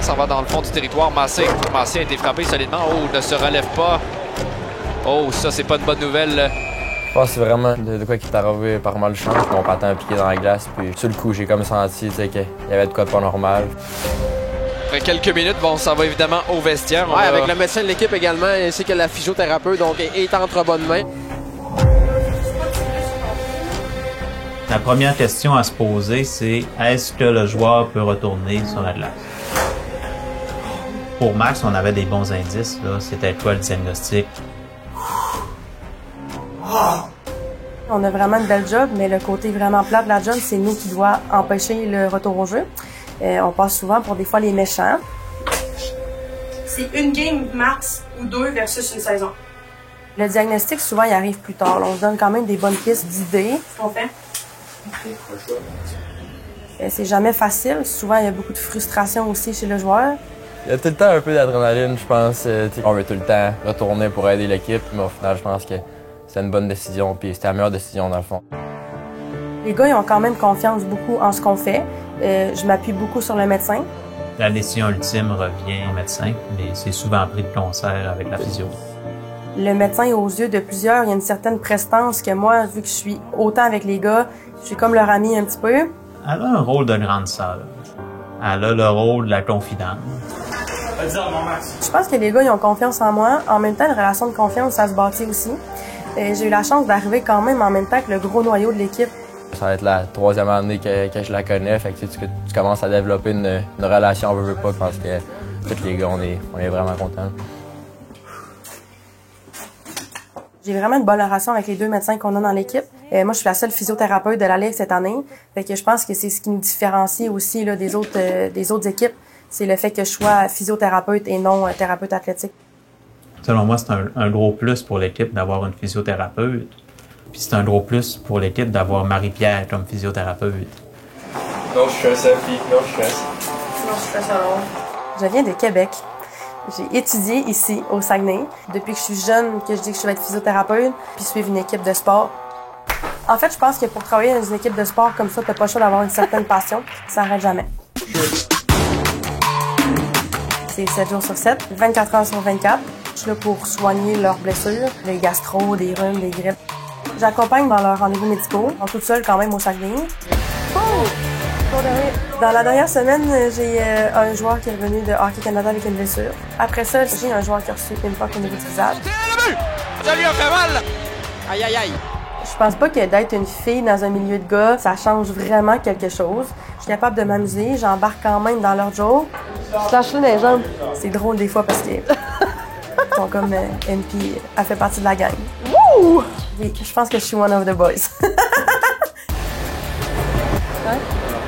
s'en va dans le fond du territoire. Massé a été frappé solidement. Oh, ne se relève pas. Oh, ça, c'est pas une bonne nouvelle. Je pense que c'est vraiment de quoi qui est arrivé par malchance. Mon patin a piqué dans la glace, puis sur le coup, j'ai comme senti qu'il y avait de quoi de pas normal. Après quelques minutes, bon, ça va évidemment au vestiaire. Ouais, avec le médecin de l'équipe également, ainsi que la physiothérapeute, donc est entre bonnes mains. La première question à se poser, c'est est-ce que le joueur peut retourner sur la glace? Pour Max, on avait des bons indices. C'était quoi le diagnostic? On a vraiment une belle job, mais le côté vraiment plat de la job, c'est nous qui doit empêcher le retour au jeu. On passe souvent pour des fois les méchants. C'est une game max ou deux versus une saison. Le diagnostic, souvent, il arrive plus tard. On se donne quand même des bonnes pistes d'idées. Qu'est-ce qu'on fait? C'est jamais facile. Souvent, il y a beaucoup de frustration aussi chez le joueur. Il y a tout le temps un peu d'adrénaline, je pense. On veut tout le temps retourner pour aider l'équipe, mais au final, je pense que c'est une bonne décision, puis c'était la meilleure décision dans le fond. Les gars, ils ont quand même confiance beaucoup en ce qu'on fait. Je m'appuie beaucoup sur le médecin. La décision ultime revient au médecin, mais c'est souvent pris de concert avec la physio. Le médecin, aux yeux de plusieurs, il y a une certaine prestance que moi, vu que je suis autant avec les gars, je suis comme leur ami un petit peu. Elle a un rôle de grande sœur. Elle a le rôle de la confidente. Je pense que les gars, ils ont confiance en moi. En même temps, une relation de confiance, ça se bâtit aussi. J'ai eu la chance d'arriver quand même en même temps que le gros noyau de l'équipe. Ça va être la troisième année que je la connais, fait que tu commences à développer une relation, on veut pas, je pense que tous les gars, on est vraiment contents. J'ai vraiment une bonne relation avec les deux médecins qu'on a dans l'équipe. Moi, je suis la seule physiothérapeute de la Ligue cette année. Fait que je pense que c'est ce qui nous différencie aussi là, des autres équipes. C'est le fait que je sois physiothérapeute et non thérapeute athlétique. Selon moi, c'est un gros plus pour l'équipe d'avoir une physiothérapeute. Puis c'est un gros plus pour l'équipe d'avoir Marie-Pierre comme physiothérapeute. Non, je suis un selfie. Non, je suis un... Non, je fais ça long. Je viens de Québec. J'ai étudié ici, au Saguenay. Depuis que je suis jeune, que je dis que je vais être physiothérapeute, puis suivre une équipe de sport. En fait, je pense que pour travailler dans une équipe de sport comme ça, t'as pas le choix d'avoir une certaine passion. Ça n'arrête jamais. C'est 7 jours sur 7, 24 heures sur 24. Je suis là pour soigner leurs blessures, les gastro, des rhumes, des grippes. J'accompagne dans leurs rendez-vous médicaux, en toute seule quand même au Saguenay. Dans la dernière semaine, j'ai un joueur qui est revenu de Hockey Canada avec une blessure. Après ça, j'ai un joueur qui a reçu une poque au niveau du visage. C'est le but! Ça lui a fait mal! Aïe, aïe, aïe! Je pense pas que d'être une fille dans un milieu de gars, ça change vraiment quelque chose. Je suis capable de m'amuser, j'embarque quand même dans leur joke. Je lâche là les jambes. C'est drôle des fois parce que ils sont comme MP, elle fait partie de la gang. Wouh! Oui, je pense que je suis one of the boys.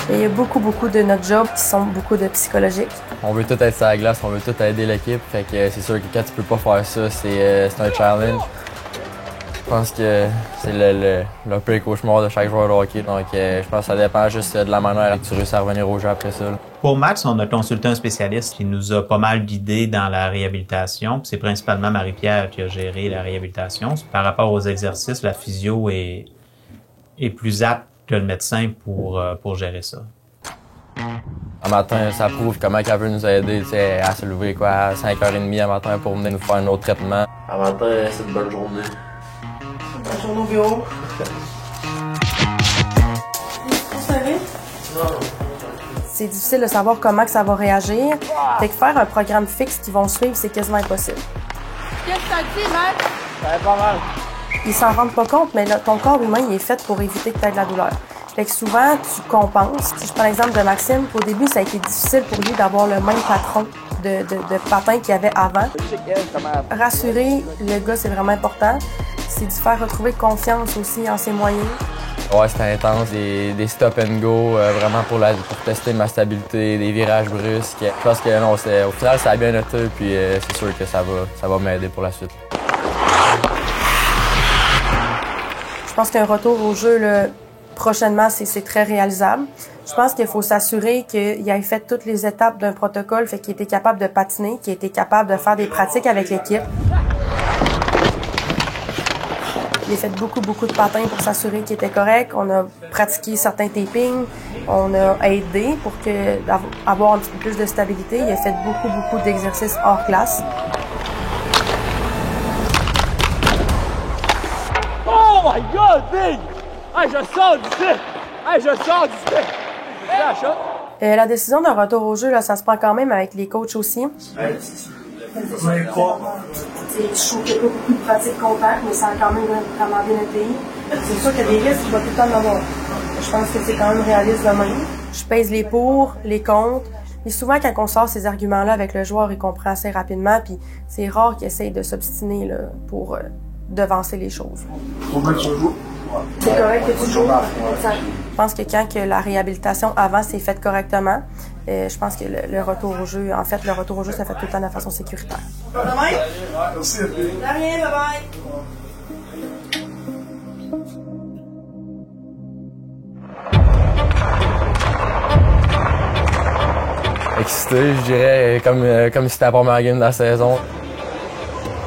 Et il y a beaucoup de notre job qui sont beaucoup de psychologiques. On veut tout être sur la glace, on veut tout aider l'équipe, fait que c'est sûr que quand tu peux pas faire ça, c'est un challenge. Je pense que c'est le pire cauchemar de chaque joueur de hockey, donc je pense que ça dépend juste de la manière que tu réussis à revenir au jeu après ça. Pour Max, on a consulté un spécialiste qui nous a pas mal guidés dans la réhabilitation. C'est principalement Marie-Pierre qui a géré la réhabilitation. Par rapport aux exercices, la physio est plus apte que le médecin pour gérer ça. Un matin, ça prouve comment elle veut nous aider, à se lever à 5h30 un matin pour venir nous faire un autre traitement. Un matin, c'est une bonne journée. Bonne journée au bureau. C'est difficile de savoir comment que ça va réagir. Fait que faire un programme fixe qui vont suivre, c'est quasiment impossible. Qu'est-ce que t'as dit, Max? Ça va pas mal. Ils s'en rendent pas compte, mais là, ton corps humain, il est fait pour éviter que tu aies de la douleur. Fait que souvent, tu compenses. Si je prends l'exemple de Maxime, au début, ça a été difficile pour lui d'avoir le même patron de patin qu'il y avait avant. Rassurer le gars, c'est vraiment important. C'est de faire retrouver confiance aussi en ses moyens. Ouais, c'était intense, des stop and go, vraiment pour tester ma stabilité, des virages brusques. Je pense que non, au final, ça a bien été, puis c'est sûr que ça va m'aider pour la suite. Je pense qu'un retour au jeu, là, prochainement, c'est très réalisable. Je pense qu'il faut s'assurer qu'il ait fait toutes les étapes d'un protocole, fait qu'il était capable de patiner, qu'il était capable de faire des pratiques avec l'équipe. J'ai fait beaucoup de patins pour s'assurer qu'il était correct. On a pratiqué certains tapings. On a aidé pour avoir un petit peu plus de stabilité. Il a fait beaucoup d'exercices hors classe. Oh my God, Big! Hey, je sors d'ici! Hey, je sors d'ici! La décision d'un retour au jeu, là, ça se prend quand même avec les coachs aussi. Je trouve qu'il y a pas beaucoup de pratiques compactes, mais ça a quand même vraiment bien été. C'est sûr qu'il y a des risques, tu vas tout le temps en avoir. Je pense que c'est quand même réaliste de même. Je pèse les pour, les contre. Et souvent, quand on sort ces arguments-là avec le joueur, il comprend assez rapidement. Puis c'est rare qu'il essaye de s'obstiner là, pour devancer les choses. C'est correct que tu joues. Je pense que quand la réhabilitation avant s'est faite correctement, je pense que le retour au jeu, en fait, le retour au jeu, ça fait tout le temps de façon sécuritaire. Merci. De rien, bye-bye. Excité, je dirais, comme si c'était la première game de la saison.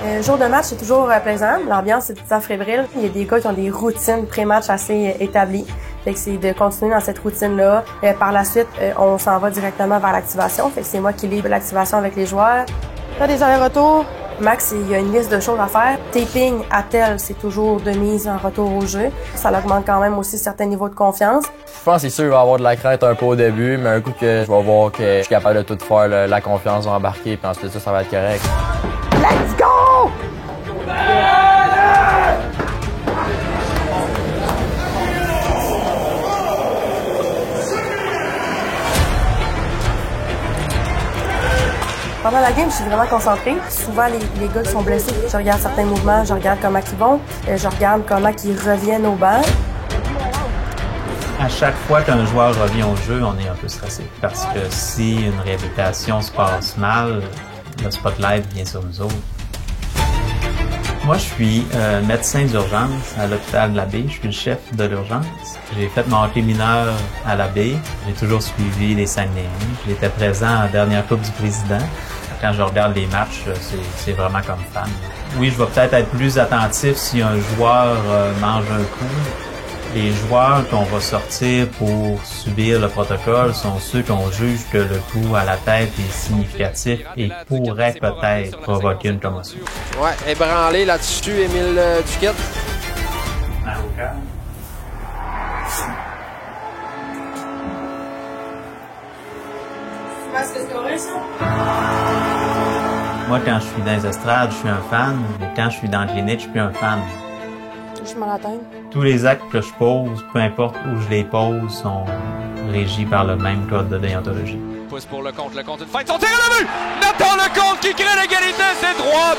Le jour de match, c'est toujours plaisant. L'ambiance est tout fébrile. Il y a des gars qui ont des routines pré-match assez établies. Fait que c'est de continuer dans cette routine-là. Par la suite, on s'en va directement vers l'activation. Fait que c'est moi qui livre l'activation avec les joueurs. Là, des allers-retours. Max, il y a une liste de choses à faire. Taping, attel, c'est toujours de mise en retour au jeu. Ça augmente quand même aussi certains niveaux de confiance. Je pense que c'est sûr qu'il va y avoir de la crainte un peu au début, mais un coup que je vais voir que je suis capable de tout faire, la confiance va embarquer, puis ensuite ça va être correct. Let's go! Pendant la game, je suis vraiment concentrée. Souvent, les gars qui sont blessés, je regarde certains mouvements, je regarde comment ils vont, je regarde comment ils reviennent au banc. À chaque fois qu'un joueur revient au jeu, on est un peu stressé. Parce que si une réhabilitation se passe mal, le spotlight vient sur nous autres. Moi, je suis médecin d'urgence à l'hôpital de la Baie. Je suis le chef de l'urgence. J'ai fait mon hockey mineur à la Baie. J'ai toujours suivi les Saguenayens. J'étais présent à la dernière Coupe du Président. Quand je regarde les matchs, c'est vraiment comme fan. Oui, je vais peut-être être plus attentif si un joueur mange un coup. Les joueurs qu'on va sortir pour subir le protocole sont ceux qu'on juge que le coup à la tête est significatif et pourrait peut-être provoquer une commotion. Ouais, ébranlé là-dessus, Émile Duquette. Est-ce que c'est correct, ça? Moi, quand je suis dans les estrades, je suis un fan, mais quand je suis dans la clinique, je suis plus un fan. Je m'en attends. Tous les actes que je pose, peu importe où je les pose, sont régis par le même code de déontologie. Pousse pour le compte une fight, son tir à la vue! Nathan Lecomte qui crée l'égalité, c'est droit!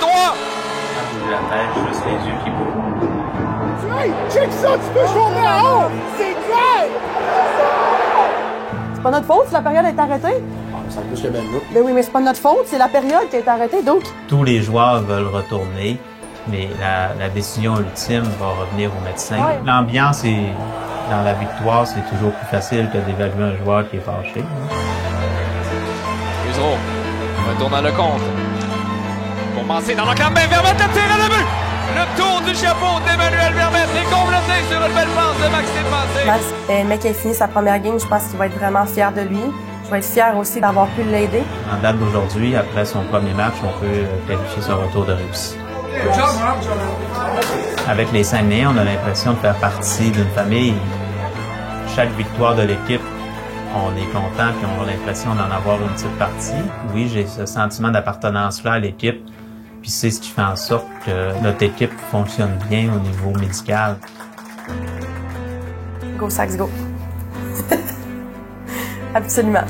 La tête, juste les yeux qui bougent. Hey, check ça, tu peux jouer en haut! C'est Drake! C'est pas notre faute si la période est arrêtée? Ça touche le même Ben oui, mais c'est pas notre faute, c'est la période qui est arrêtée, donc. Tous les joueurs veulent retourner, mais la décision ultime va revenir au médecin. Ouais. L'ambiance dans la victoire, c'est toujours plus facile que d'évaluer un joueur qui est fâché. Usereau retourne à Lecomte. Pour Massé dans l'enclavement, Vermette, le tir à la vue! Le tour du chapeau d'Emmanuel Vermette est complété sur une belle passe de Maxime Massé. Max, le mec qui a fini sa première game, je pense qu'il va être vraiment fier de lui. Je vais être fier aussi d'avoir pu l'aider. En date d'aujourd'hui, après son premier match, on peut qualifier son retour de réussite. Avec les Saguenayens, on a l'impression de faire partie d'une famille. Chaque victoire de l'équipe, on est content et on a l'impression d'en avoir une petite partie. Oui, j'ai ce sentiment d'appartenance-là à l'équipe, puis c'est ce qui fait en sorte que notre équipe fonctionne bien au niveau médical. Go Sax, go! Absolument.